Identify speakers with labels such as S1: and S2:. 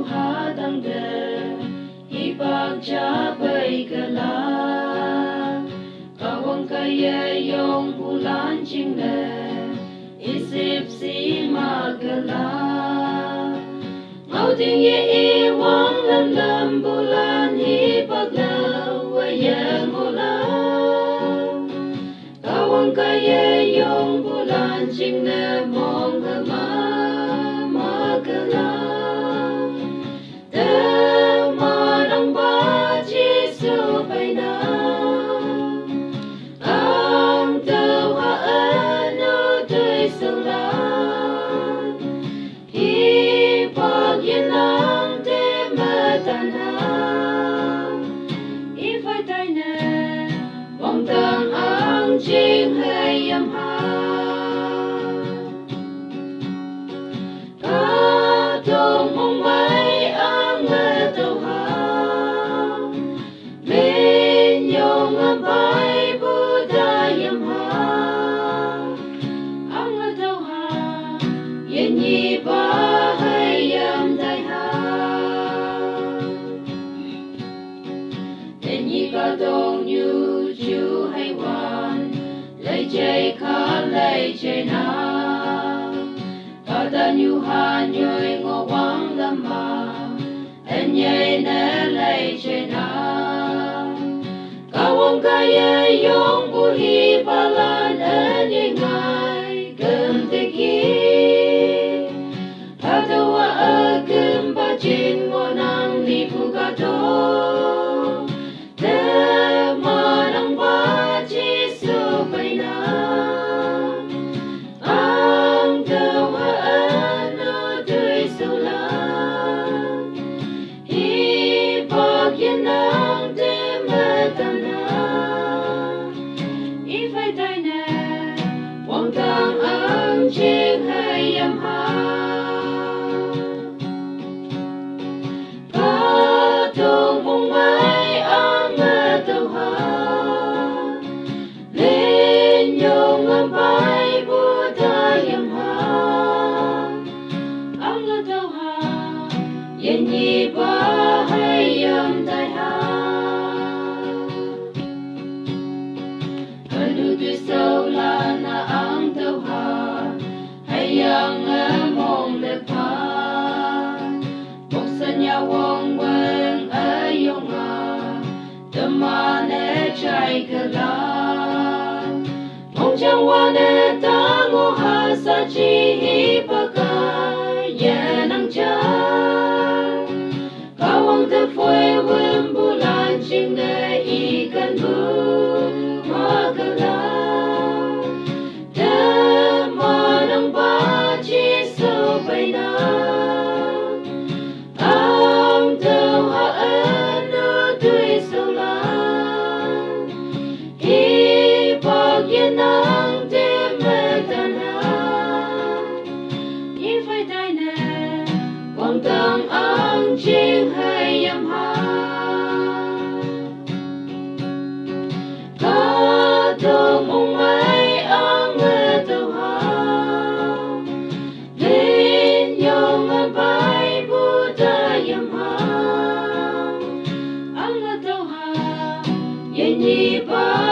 S1: ha dang de ipak cha bay kala kawang kaya yong bulan ching le isip si magala ngau ting ye e wang lam lam bulan ipak la waya mola kawang kaya yong bulan ching le mong ma magala Ching hay yam ha Kahtok mongmei tüoh bên yong bay Buddha yam ha tüoh yen nhi ba hay yam dai ha yen nhi ca dong như chu hay wan lay chay khá lay chay na ca ta nhu ha nhoi ngô quang lâm ma en nhai nè lay chay na ca wong ca ye yong bu hi pa lan en nhai ngai kem te ki ha ta wa a kem ba chin ngô nang li pu ca to Ching hay yam ha Kahtok mongmei tüoh lên yong bay Buddha yam ha tüoh yen nhi ba hay yam dai ha anu tu sâu la na tüoh yang mong le pa bok san ya wong wen ayong the man e chai kala mong chang wa ne ta ngo ha sa chi hi pa ka ye nang cha ka wong te foi wen bulan ching ne i kan bu ma kala Ching hay yam ha Kahtok mongmei tüoh bên yong bay Buddha yam ha, 愿意把